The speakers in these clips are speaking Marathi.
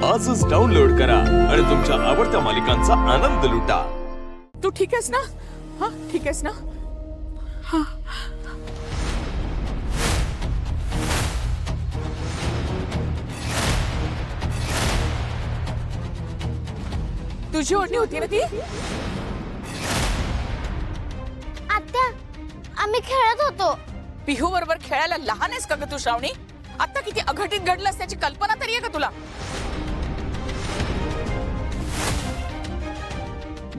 आजच डाउनलोड करा आणि तुमच्या आवडत्या मालिकांचा आनंद लुटा। तू ठीक आहेस ना? हाँ ठीक आहेस ना? हाँ तुझी ओढणी होती ना ती? आत्या, आम्ही खेळत होतो। पिहू बरोबर खेळायला लहान आहेस का ग तू श्रावणी? आता किती अघटित घडलं त्याची कल्पना तरी आहे का तुला?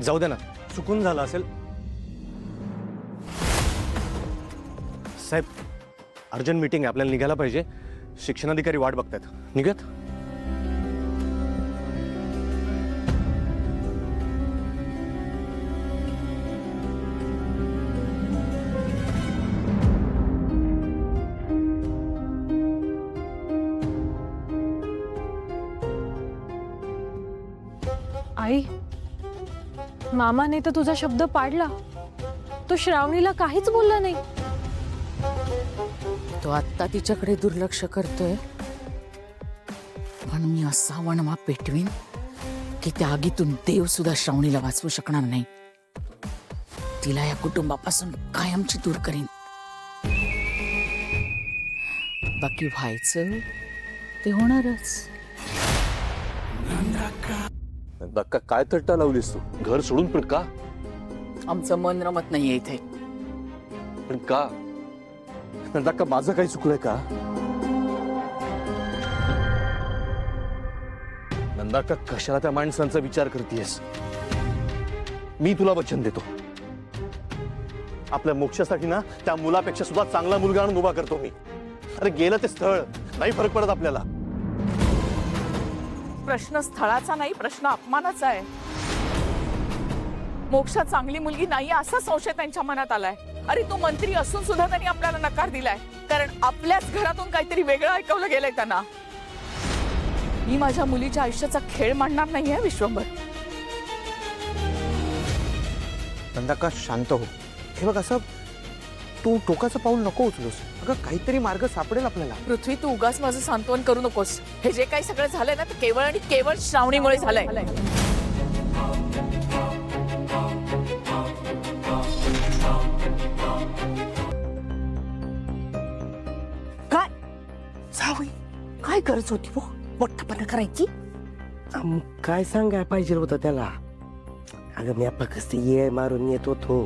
जाऊ दे ना, चुकून झालं असेल। साहेब, अर्जंट मीटिंग आहे, आपल्याला निघायला पाहिजे। शिक्षणाधिकारी वाट बघतायत, निघत। आई, मामाने तर तुझा शब्द पाडला। तो श्रावणीला काहीच बोलला नाही। तो आता तिच्याकडे दुर्लक्ष करतोय, पण मी असा वणवा पेटवीन की त्या आगीतून देव सुद्धा श्रावणीला वाचवू शकणार नाही। तिला या कुटुंबापासून कायमची दूर करीन। बाकी व्हायचं ते होणारच। धक्का काय तट्टा लावलीस तू? घर सोडून पण का? आमचं मन रमत नाहीये इथे। पण का? धक्का माझं काही चुकलंय का? नंदाका, कशाला त्या माणसांचा विचार करतेस? मी तुला वचन देतो, आपल्या मोक्षासाठी ना त्या मुलापेक्षा सुद्धा चांगला मुलगा आणून उभा करतो मी। अरे गेलं ते स्थळ, नाही फरक पडत आपल्याला। प्रश्न स्थळाचा नाही, प्रश्न अपमानाचा आहे। मोक्षा चांगली मुलगी नाही असा संशय त्यांच्या मनात आलाय। अरे तू मंत्री असून सुद्धा त्यांनी आपल्याला नकार दिलाय, कारण आपल्याच घरातून काहीतरी वेगळं ऐकवलं गेलंय त्यांना। मी माझ्या मुलीच्या आयुष्याचा खेळ मांडणार नाहीये विश्वंभर। नंदाका, शांत हो। हे बघ, असं तू टोकाचं पाऊल नको उचलूस। अगं, काहीतरी मार्ग सापडेल आपल्याला। पृथ्वी, तू उगाच माझं सांत्वन करू नकोस। हे जे काही सगळं झालंय ना, ते केवळ आणि केवळ श्रावणीमुळे झालंय। काय जावई, काय गरज होती वो मोठपणा करायची? काय सांगाय पाहिजे होतं त्याला? अगं, मी फक्त ये मारून येत होतो।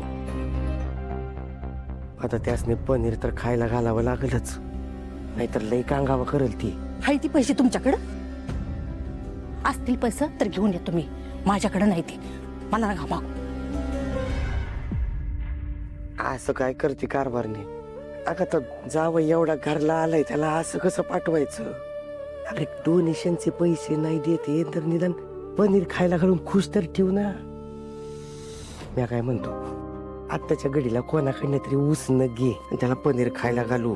आता त्यासने पनीर तर खायला घालावं लागलच, नाहीतर लई कांगावं करेल ती। हाय ती पैसे तुमच्याकडं असतील पैसे तर घेऊन येतो मी। माझ्याकडे नाही ते, मला नका मागू। असं काय करते कारभारने? अगं, तर जावं एवढा घरला आलाय, त्याला असं कसं पाठवायचं? अरे डोनेशनचे पैसे नाही देते तर निदान पनीर खायला घालून खुश तर ठेव ना। मी काय म्हणतो, आत्ताच्या घडीला कोणाकडनं तरी उसनं घे आणि त्याला पनीर खायला घालू।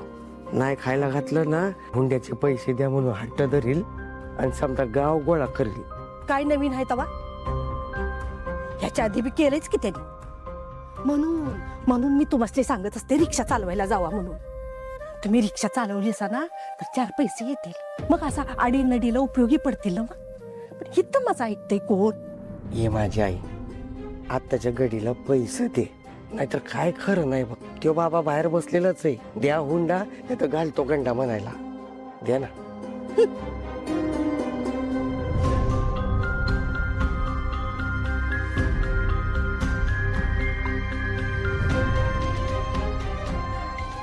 नाही खायला घातलं ना, हुंड्याचे पैसे द्या म्हणून हट्ट धरील आणि समजा गाव गोळा करेल। काय नवीन आहे तवा? ह्याच्या आधी बी केलंच की त्यांनी। म्हणून मी तुम्हाला सांगत असते, रिक्षा चालवायला जावा म्हणून। तुम्ही रिक्षा चालवली ना तर 4 पैसे येतील, मग असा आडीनडीला उपयोगी पडतील ना। पण हिथं माझं ऐकतंय कोण? ये माझी आई, आत्ताच्या घडीला पैसे दे, नाहीतर काय खरं नाही बघ। तो बाबा बाहेर बसलेलाच आहे, द्या हुंडा नाही तर घालतो गंडा म्हणायला। द्या ना।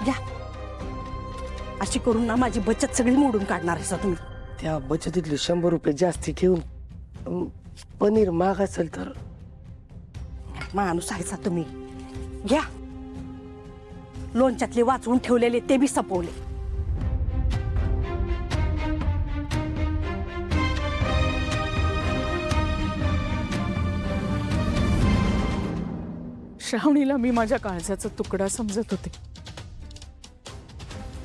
घ्या, अशी करून ना माझी बचत सगळी मोडून काढणार आहे तुम्ही। त्या बचतीतले 100 रुपये जास्ती ठेवून पनीर माग असेल तर माणूस आहेसा तुम्ही। घ्या, लोणच्यातले वाचवून ठेवलेले ते बी सपवले। श्रावणीला मी माझ्या काळजाचा तुकडा समजत होते।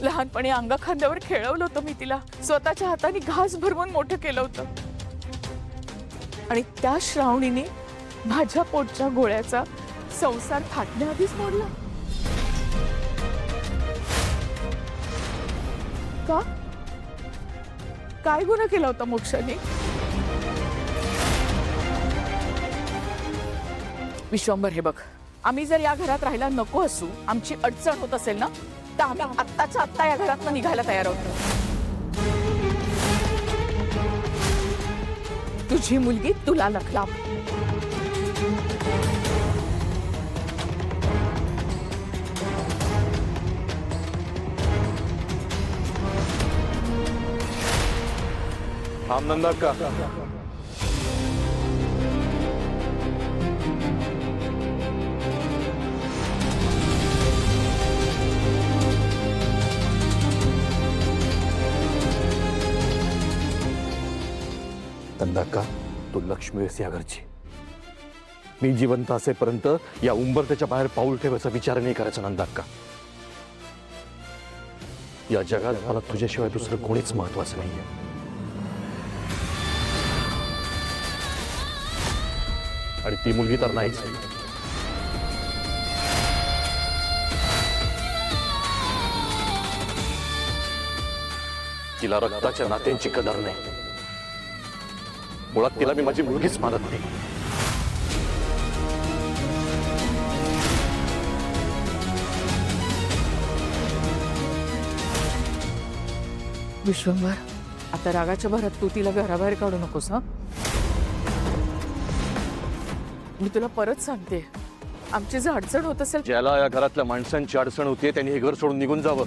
लहानपणी अंगा खांद्यावर खेळवलं होतं मी तिला, स्वतःच्या हाताने घास भरवून मोठं केलं होतं। आणि त्या श्रावणीने माझ्या पोटच्या गोळ्याचा संसार फाटण्याआधीच मोडला। का? काय गुन्हा केला होता मोक्षाने? विश्वंभर हे बघ, आम्ही जर या घरात राहायला नको असू, आमची अडचण होत असेल ना, तर आम्ही आत्ताच्या आत्ता या घरातनं निघायला तयार आहोत. तुझी मुलगी तुला लखला. नंदा का नंदा तू लक्ष्मी आहेस या घरची. मी जिवंत असेपर्यंत या उंबरत्याच्या बाहेर पाऊल ठेवायचा विचार नाही करायचा नंदाक्का. या जगात मला तुझ्याशिवाय दुसरं कोणीच महत्वाचं नाहीये. आणि ती मुलगी तर नाहीच. तिला रक्ताच्या नात्यांची कदर नाही. मुळात तिला मी माझी मुलगीच मानत नाही. विश्वंभर, आता रागाच्या भरात तू तिला घराबाहेर काढू नकोस. हा, मी तुला परत सांगते, आमची जर अडचण होत असेल, ज्याला या घरातल्या माणसांची अडचण होतीये त्यांनी हे घर सोडून निघून जावं.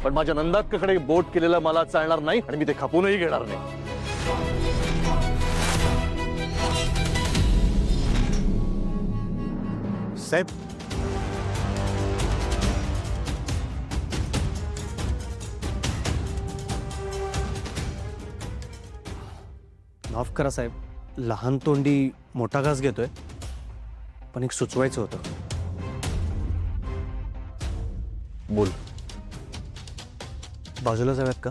पण माझ्या नंदाकडे बोट केलेलं मला चालणार नाही आणि मी ते खपूनही घेणार नाही. साहेब, माफ करा साहेब, लहान तोंडी मोठा घास घेतोय, पण एक सुचवायचं होतं. बोल. बाजूला जाऊयात का?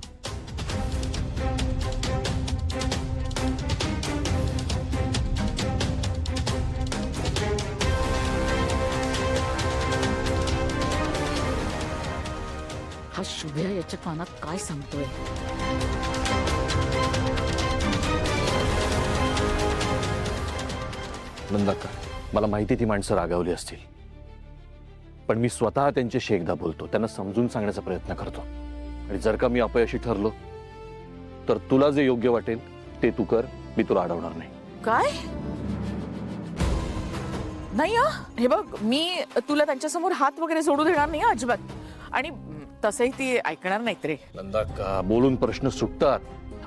हा शुभ्या याच्या कानात काय सांगतोय? नंदाक्का, मला माहिती ती माणसं रागावली असतील, पण मी स्वतः त्यांच्याशी एकदा बोलतो, त्यांना समजून सांगण्याचा प्रयत्न करतो. आणि जर का मी अपयशी ठरलो तर तुला जे योग्य वाटेल ते तू कर, मी तुला अडवणार नाही. काय? नाही हा, हे बघ, मी तुला त्यांच्यासमोर हात वगैरे जोडू देणार नाही हा, अजिबात. आणि तसंही ती ऐकणार नाहीत रे. नंदाक्का, बोलून प्रश्न सुटतात.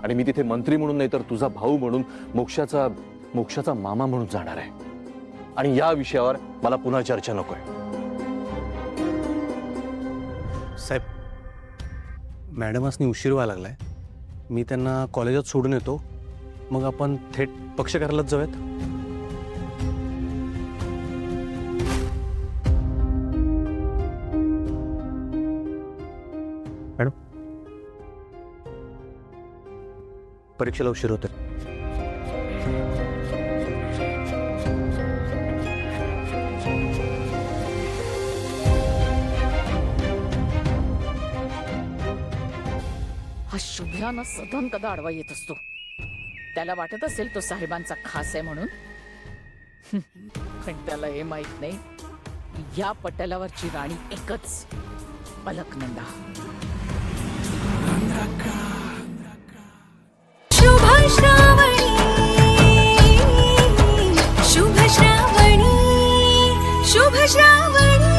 आणि मी तिथे मंत्री म्हणून नाही तर तुझा भाऊ म्हणून, मोक्षाचा मामा म्हणून जाणार आहे. आणि या विषयावर मला पुन्हा चर्चा नकोय. साहेब, मॅडमासनी उशीर व्हायला लागलाय, मी त्यांना कॉलेजात सोडून येतो, मग आपण थेट पक्ष करायलाच जाऊयात. मॅडम, परीक्षेला उशीर होते. हा शुभ्यानं सदन कदा आडवा येत असतो. त्याला वाटत असेल तो साहेबांचा खास आहे म्हणून, पण त्याला हे माहित नाही की या पटलावरची राणी एकच, अलकनंदा. शुभ श्रावणी, शुभ श्रावणी, शुभ श्रावणी.